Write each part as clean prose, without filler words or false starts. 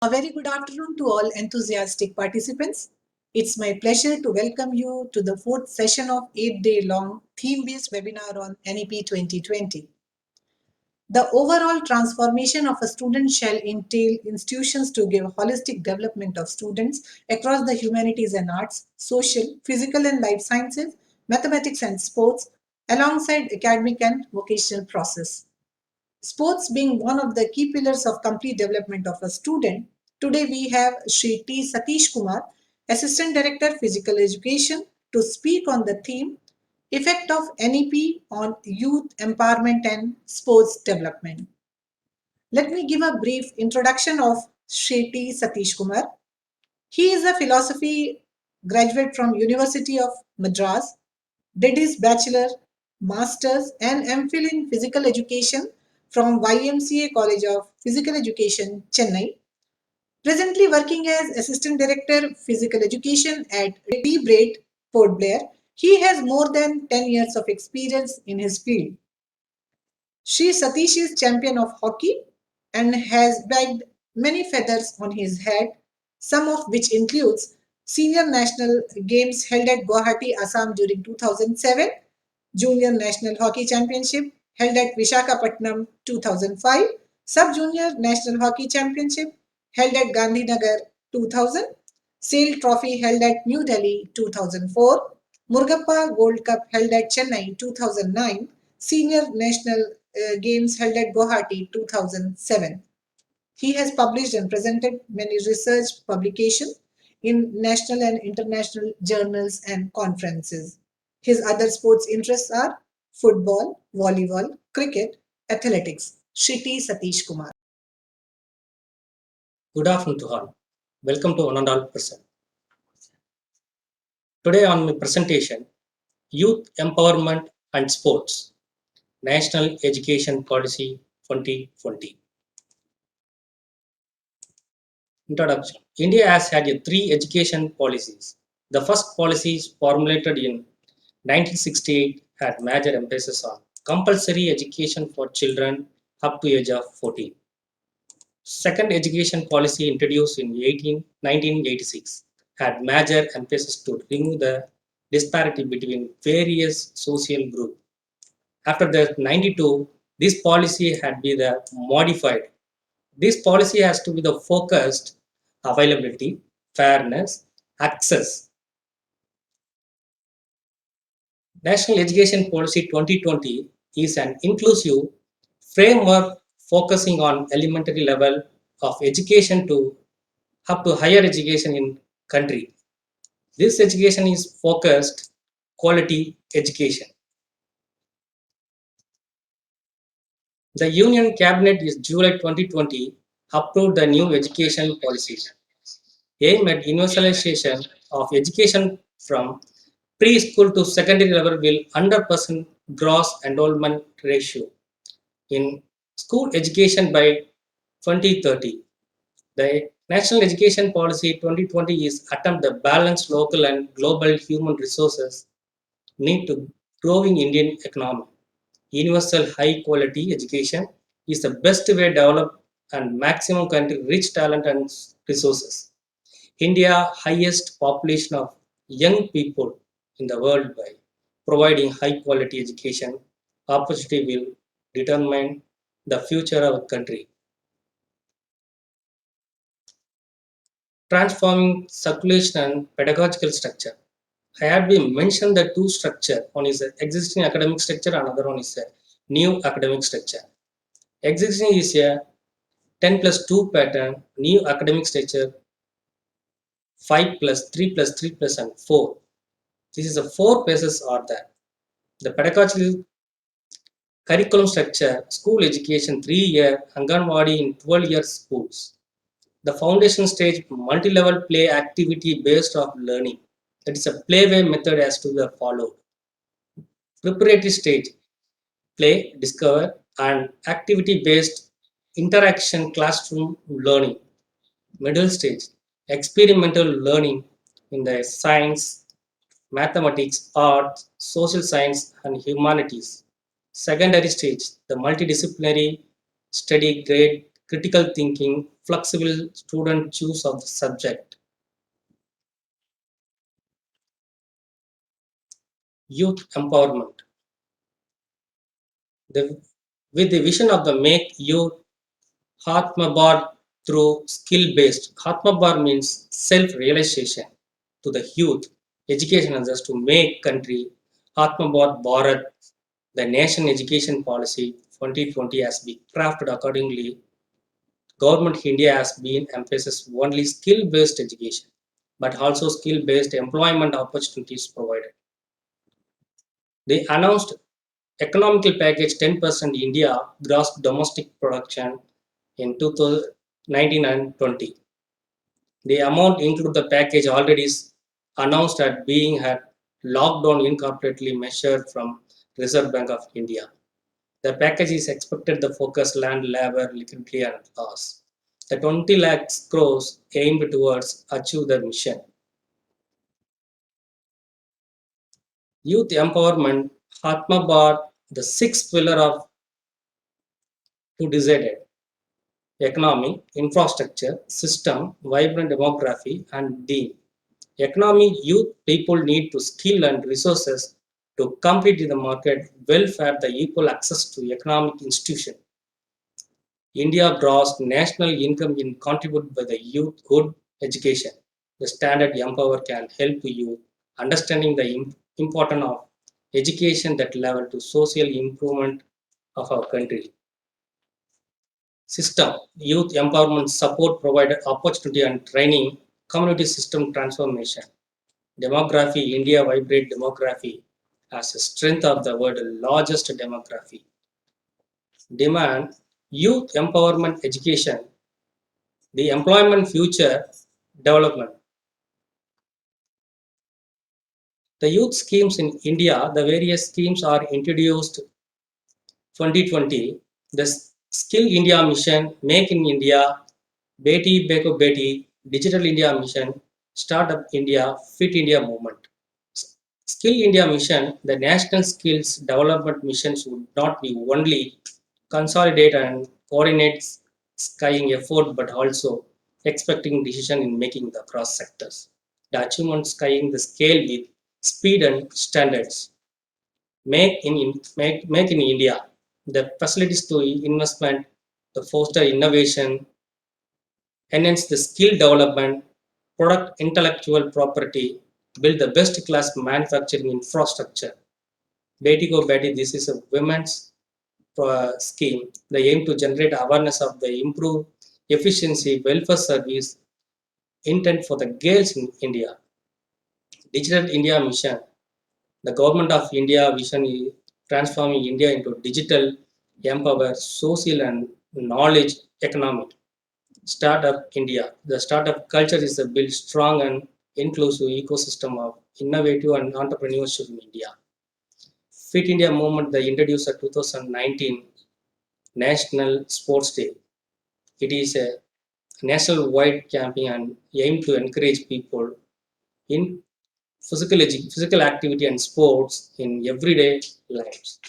A very good afternoon to all enthusiastic participants. It's my pleasure to welcome you to the fourth session of 8-day long theme-based webinar on NEP 2020. The overall transformation of a student shall entail institutions to give holistic development of students across the humanities and arts, social, physical and life sciences, mathematics and sports, alongside academic and vocational process. Sports being one of the key pillars of complete development of a student, today we have Sri T. Satish Kumar, Assistant Director Physical Education, to speak on the theme Effect of NEP on Youth Empowerment and Sports Development. Let me give a brief introduction of Sri T. Satish Kumar. He is a philosophy graduate from University of Madras, did his bachelor, master's and MPhil in physical education from YMCA College of Physical Education, Chennai. Presently working as Assistant Director Physical Education at T. Braid, Port Blair. He has more than 10 years of experience in his field. Sri Satish is champion of hockey and has bagged many feathers on his head, some of which includes Senior National Games held at Guwahati, Assam during 2007, Junior National Hockey Championship held at Vishakhapatnam 2005, Sub-Junior National Hockey Championship held at Gandhinagar 2000, SAIL Trophy held at New Delhi 2004, Murugappa Gold Cup held at Chennai 2009, Senior National Games held at Guwahati 2007. He has published and presented many research publications in national and international journals and conferences. His other sports interests are football, volleyball, cricket, athletics. Shri Satish Kumar. Good afternoon to all. Welcome to One and All Present. Today on my presentation, Youth Empowerment and Sports, National Education Policy 2020. Introduction. India has had three education policies. The first policy, formulated in 1968, had major emphasis on compulsory education for children up to age of 14. Second education policy, introduced in 1986, had major emphasis to remove the disparity between various social groups. After the 92, this policy had been modified. This policy has to be the focused availability, fairness, access. National Education Policy 2020 is an inclusive framework focusing on elementary level of education to up to higher education in country. This education is focused quality education. The Union Cabinet in July 2020 approved the new education policies aimed at universalization of education from preschool to secondary level will 100% gross enrollment ratio in school education by 2030. The National Education Policy 2020 is attempt to balance local and global human resources need to growing Indian economy. Universal high quality education is the best way to develop and maximum country rich talent and resources. India highest population of young people in the world by providing high quality education opportunity will determine the future of a country. Transforming circulation and pedagogical structure. I had been mentioned the two structure. One is an existing academic structure, another one is a new academic structure. Existing is a 10 plus 2 pattern, new academic structure 5 plus 3 plus 3 plus and 4. This is the four phases are there. The pedagogical curriculum structure, school education 3-year, Anganwadi in 12-year schools. The foundation stage, multi-level play activity based of learning. That is a playway method as to be followed. Preparatory stage, play, discover, and activity based interaction classroom learning. Middle stage, experimental learning in the science, mathematics, art, social science, and humanities. Secondary stage, the multidisciplinary study grade critical thinking, flexible student choose of the subject. Youth empowerment. The, with the vision of the make youth Hatmabar through skill-based. Hatmabar means self-realization to the youth. Education is just to make country. Hatmabar Bharat, the nation education policy 2020 has been crafted accordingly. Government India has been emphasis only skill-based education, but also skill-based employment opportunities provided. They announced economical package 10% India gross domestic production in 2019 and 20. The amount include the package already announced at being had locked down incorporately measured from Reserve Bank of India. The package is expected to focus land, labor, liquidity and loss. The 20 lakhs crores aimed towards achieve the mission. Youth empowerment, Hatmabad, the sixth pillar of to decided economy, infrastructure, system, vibrant demography, and theme. Economy, youth people need to skill and resources to compete in the market, welfare, the equal access to economic institution. India gross national income in contributed by the youth good education. The standard empower can help you understanding the importance of education that level to social improvement of our country. System, youth empowerment support provided opportunity and training, community system transformation. Demography, India vibrant demography as a strength of the world largest demography. Demand, youth empowerment education, the employment future development. The youth schemes in India, the various schemes are introduced 2020. The Skill India Mission, Make in India, Beti Beko Beti, Digital India Mission, Startup India, Fit India Movement. Skill India Mission, the national skills development missions would not be only consolidate and coordinate skying effort, but also expecting decision in making the cross sectors. The achievement skying the scale with speed and standards. Make in India, the facilities to investment, the foster innovation, enhance the skill development, product intellectual property, build the best class manufacturing infrastructure. Beti Ko Beti, this is a women's scheme. They aim to generate awareness of the improve efficiency, welfare service, intent for the girls in India. Digital India Mission, the government of India vision is transforming India into digital, empower, social and knowledge economy. Startup India. The startup culture is a build strong and inclusive ecosystem of innovative and entrepreneurship in India. Fit India movement, they introduced a 2019 National Sports Day. It is a national-wide campaign and aim to encourage people in physical activity and sports in everyday lives.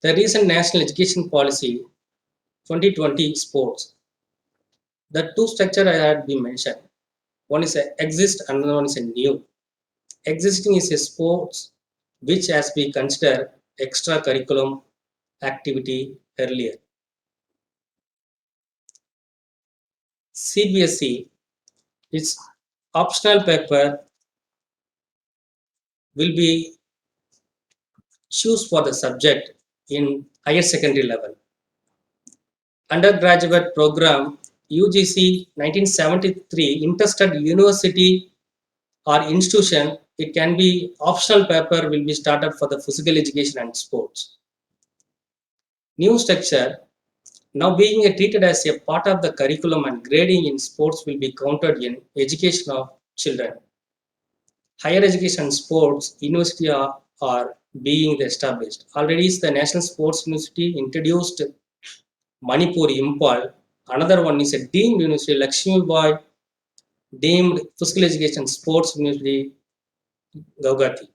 The recent National Education Policy 2020 sports. The two structure I had been mentioned. One is a exist, another one is a new. Existing is a sports which has been considered extra curriculum activity earlier. CBSE, its optional paper will be choose for the subject in higher secondary level. Undergraduate program UGC 1973 interested university or institution, it can be optional paper will be started for the physical education and sports. New structure, now being treated as a part of the curriculum and grading in sports will be counted in education of children. Higher education and sports university are being established. Already the National Sports University introduced Manipur Impal. Another one is a deemed university, Lakshmi Bai deemed physical education sports university, Gaugati.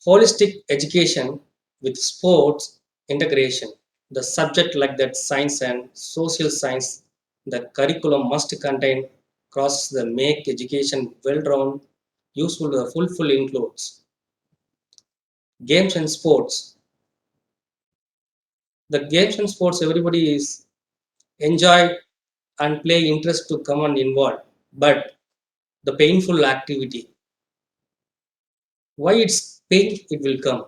Holistic education, with sports integration. The subject like that science and social science, the curriculum must contain crosses the make education well-rounded, useful, the fulfill includes games and sports. The games and sports everybody is enjoy and play interest to come and involve, but the painful activity, why it's pain it will come.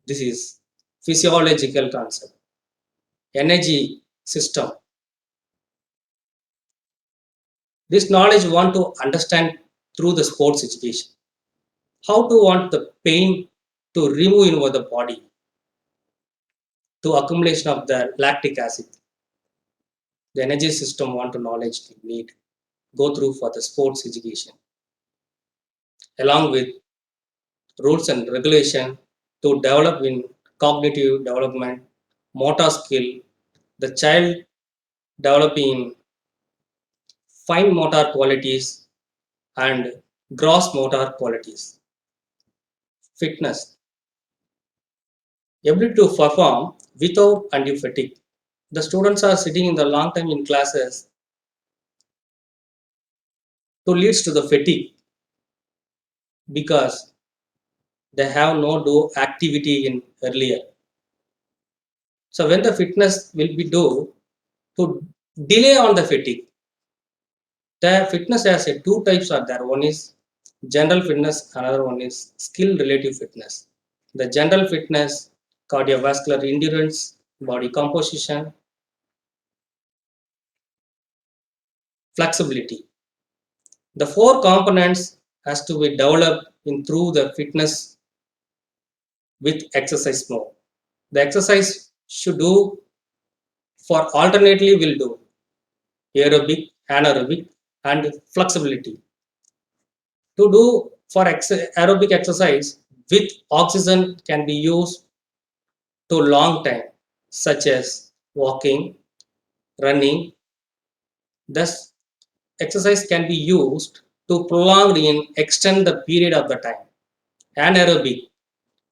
This is physiological concept. Energy system. This knowledge we want to understand through the sports education. How to want the pain to remove in the body to accumulation of the lactic acid. The energy system want to knowledge we need go through for the sports education along with rules and regulation to develop in cognitive development, motor skill, the child developing fine motor qualities and gross motor qualities. Fitness, ability to perform without undue fatigue. The students are sitting in the long time in classes to leads to the fatigue because they have no do activity in earlier. So when the fitness will be do to delay on the fatigue. The fitness has a two types are there. One is general fitness, another one is skill relative fitness. The general fitness, cardiovascular endurance, body composition, flexibility. The four components has to be developed in through the fitness with exercise mode. The exercise should do for alternately will do aerobic, anaerobic, and flexibility. To do for aerobic exercise with oxygen can be used to long time, such as walking, running. Thus, exercise can be used to prolong and extend the period of the time. Anaerobic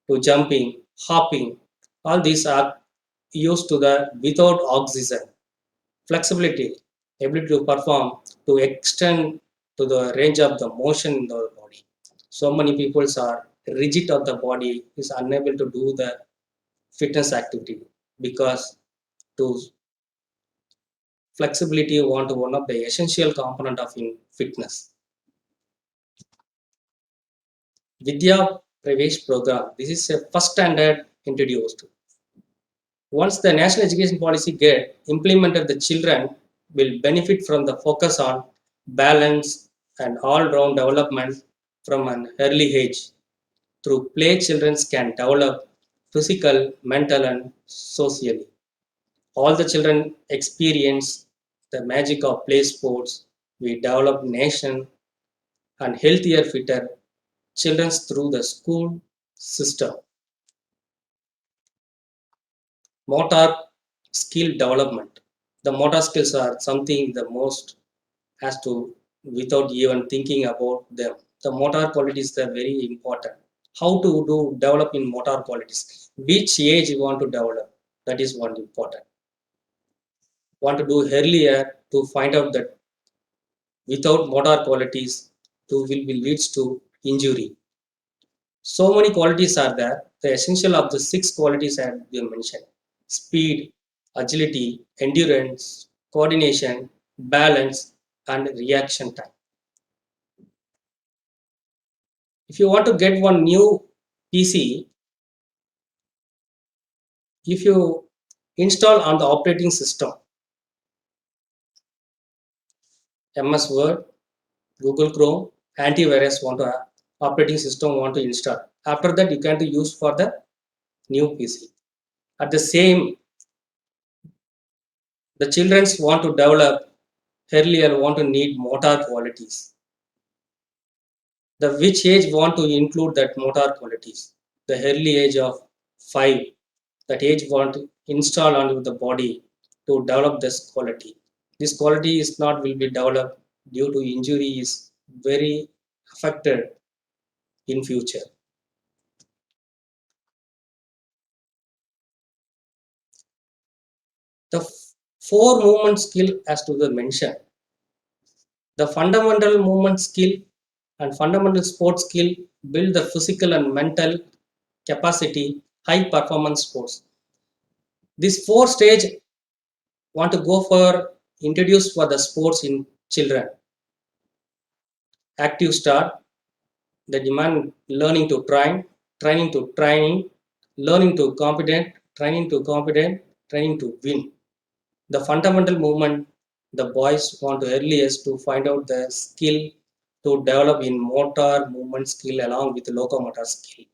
to jumping, hopping, all these are used to the without oxygen. Flexibility, ability to perform to extend to the range of the motion in the body. So many people are rigid of the body is unable to do the fitness activity because to flexibility want one of the essential component of in fitness. Vidya Pravesh program. This is a first standard introduced. Once the national education policy get implemented, the children will benefit from the focus on balance and all-round development from an early age. Through play, children can develop physical, mental, and socially. All the children experience the magic of play sports. We develop nation and healthier, fitter children through the school system. Motor skill development. The motor skills are something the most has to without even thinking about them. The motor qualities are very important. How to do develop in motor qualities? Which age you want to develop? That is one important. Want to do earlier to find out that without motor qualities to will be leads to injury. So many qualities are there. The essential of the six qualities have been mentioned: speed, agility, endurance, coordination, balance, and reaction time. If you want to get one new PC, if you install on the operating system, MS Word, Google Chrome, antivirus want to operating system want to install. After that, you can to use for the new PC. At the same, the childrens want to develop earlier want to need motor qualities. The which age want to include that motor qualities. The early age of 5, that age want to install onto the body to develop this quality. This quality is not will be developed due to injury is very affected in future. The four movement skill as to the mention. The fundamental movement skill and fundamental sports skill build the physical and mental capacity, high performance sports. This four stage want to go for introduce for the sports in children. Active start, the demand learning to train, training to training, learning to competent, training to competent, training to win. The fundamental movement, the boys want to earliest to find out the skill to develop in motor movement skill along with locomotor skill.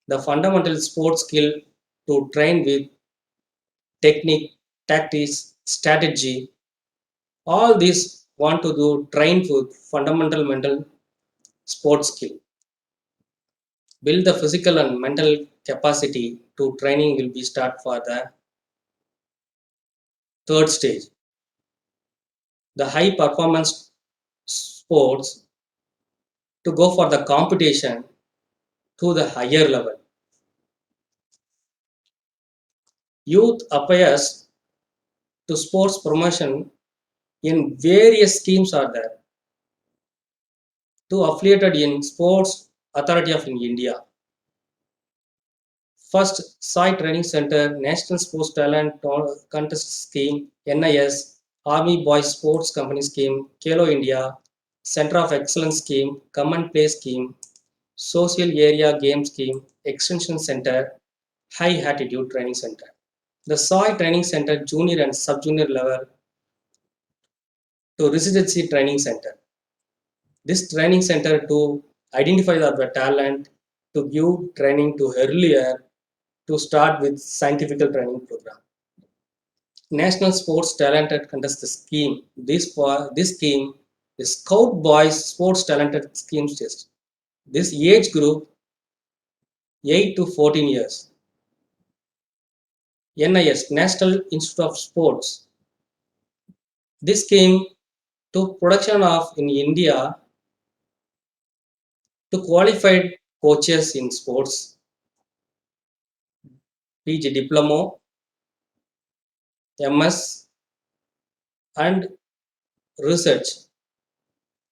The fundamental sports skill to train with technique, tactics, strategy. All these want to do train with fundamental mental sports skill. Build the physical and mental capacity to training will be start for the third stage. The high performance sports to go for the competition to the higher level. Youth appears to sports promotion in various schemes are there to affiliated in Sports Authority of India. First, Sai Training Center, National Sports Talent Contest Scheme, NIS, Army Boys Sports Company Scheme, Kelo India, Center of Excellence Scheme, Common Play Scheme, Social Area Game Scheme, Extension Center, High Attitude Training Center. The SOI Training Center junior and sub-junior level to residency training center. This training center to identify the talent, to give training to earlier, to start with scientific training program. National Sports Talented Contest Scheme. This scheme is Scout Boys Sports Talented Schemes Test. This age group 8 to 14 years. NIS National Institute of Sports. This scheme to production of in India to qualified coaches in sports, PG Diploma, MS and research.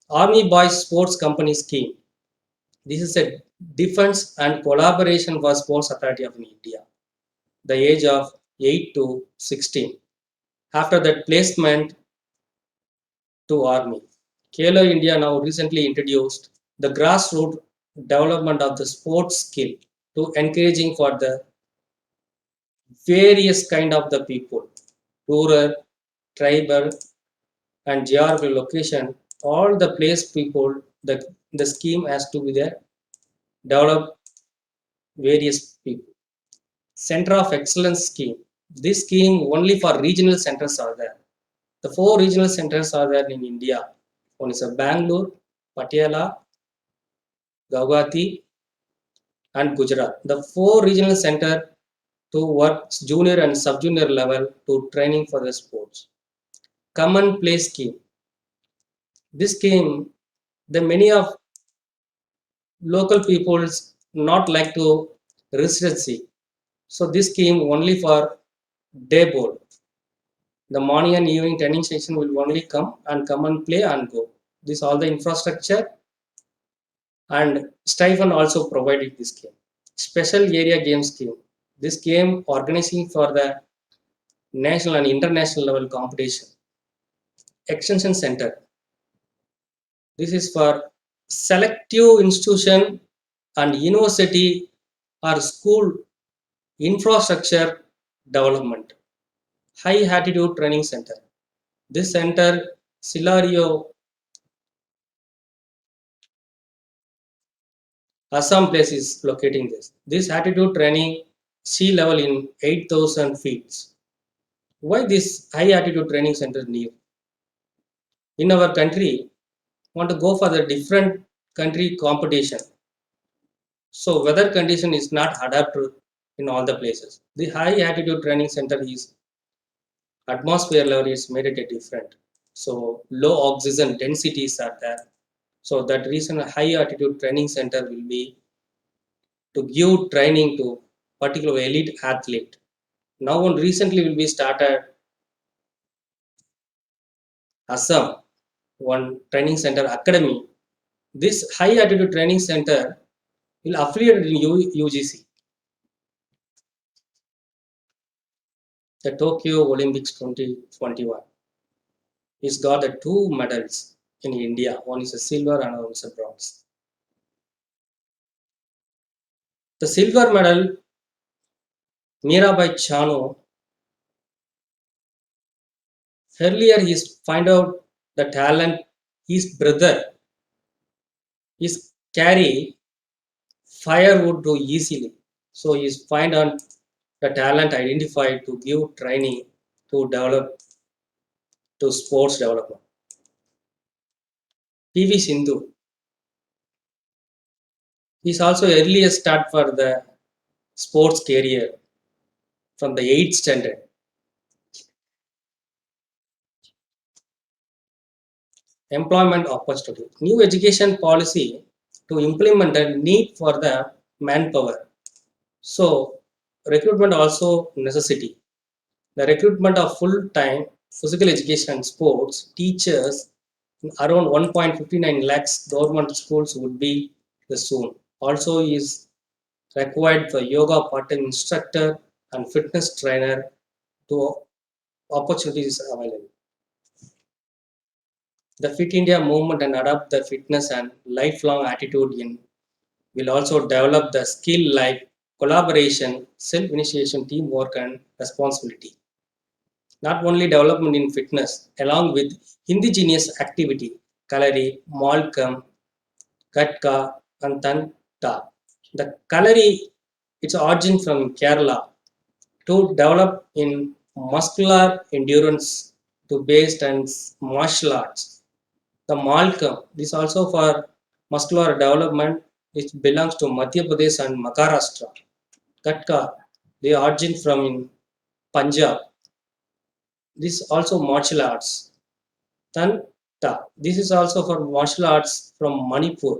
Army Boys Sports Company Scheme. This is a defense and collaboration for Sports Authority of India. The age of 8 to 16. After that placement to Army. Kelo India now recently introduced the grassroots development of the sports skill to encouraging for the various kind of the people, rural, tribal, and geographical location. All the place people, the scheme has to be there, develop various people. Center of Excellence scheme. This scheme only for regional centers are there. The four regional centers are there in India. One is a Bangalore, Patiala, Guwahati, and Gujarat. The four regional center to work junior and sub-junior level to training for the sports. Common Play scheme. This scheme, the many of local peoples not like to residency. So this scheme only for day board. The morning and evening training session will only come and play and go. This all the infrastructure and stipend also provided this game. Special area game scheme. This game organizing for the national and international level competition. Extension center. This is for selective institution and university or school infrastructure development. High Attitude Training Center. This center, Silario, Assam place is locating this. This attitude training sea level in 8,000 feet. Why this high attitude training center new? In our country, want to go for the different country competition. So weather condition is not adapted in all the places. The high attitude training center is atmosphere level is made it a different. So low oxygen densities are there. So that reason a high altitude training center will be to give training to particular elite athlete. Now one recently will be started Assam, one training center academy. This high altitude training center will affiliate in UGC. The Tokyo Olympics 2021. He's got the two medals in India. One is a silver and one is a bronze. The silver medal, Mirabai Chanu, earlier he's find out the talent. His brother is carry firewood too easily. So he's find out the talent identified to give training to develop to sports development. PV Sindhu is also earliest start for the sports career from the 8th standard. Employment opportunity. New education policy to implement a need for the manpower. So recruitment also necessity. The recruitment of full-time physical education sports teachers around 1.59 lakhs government schools would be the soon. Also is required for yoga part-time instructor and fitness trainer to opportunities available. The Fit India movement and adopt the fitness and lifelong attitude in will also develop the skill like collaboration, self-initiation, teamwork, and responsibility. Not only development in fitness, along with indigenous activity, Kalari, Malcolm, Katka, and Tanta. The Kalari, its origin from Kerala, to develop in muscular endurance to based on martial arts. The Malcolm, this also for muscular development, it belongs to Madhya Pradesh and Maharashtra. Katka, they origin from in Punjab. This also martial arts. Tanta, this is also for martial arts from Manipur.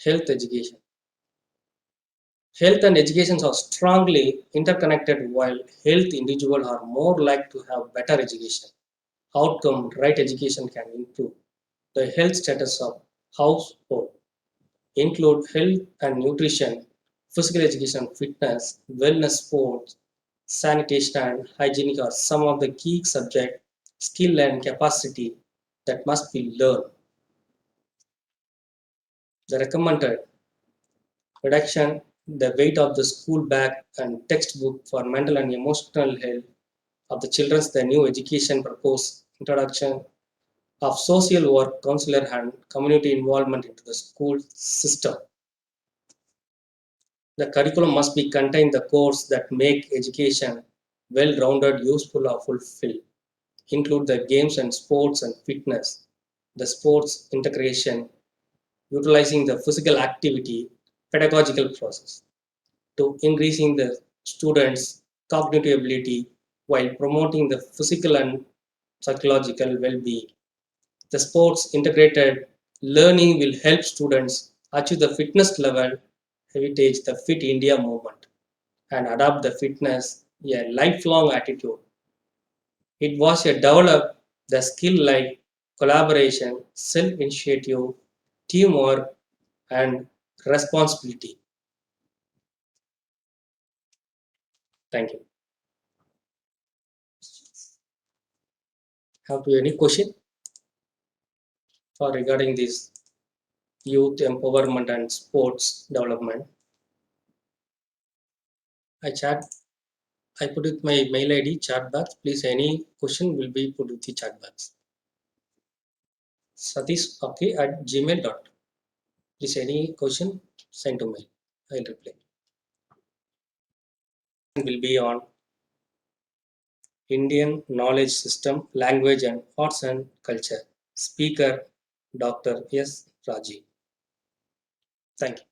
Health education. Health and education are strongly interconnected while health individuals are more likely to have better education. Outcome, right education can improve the health status of household, include health and nutrition, physical education, fitness, wellness, sports, sanitation, and hygienic are some of the key subject, skill and capacity that must be learned. The recommended reduction the weight of the school bag and textbook for mental and emotional health of the children. The new education proposed introduction of social work, counselor, and community involvement into the school system. The curriculum must be contain the course that make education well-rounded, useful, or fulfilled. Include the games and sports and fitness, the sports integration, utilizing the physical activity, pedagogical process to increasing the students' cognitive ability while promoting the physical and psychological well-being. The sports integrated learning will help students achieve the fitness level heritage, the Fit India movement, and adopt the fitness a lifelong attitude. It was a develop the skill like collaboration, self-initiative, teamwork, and responsibility. Thank you. Have you any question for regarding this youth empowerment and sports development? I chat. I put it my mail ID chat box. Please, any question will be put with the chat box. Satish okay at gmail.com. Please, any question send to mail. I'll reply. Will be on Indian knowledge system, language and arts and culture. Speaker Dr. S. Raji. Thank you.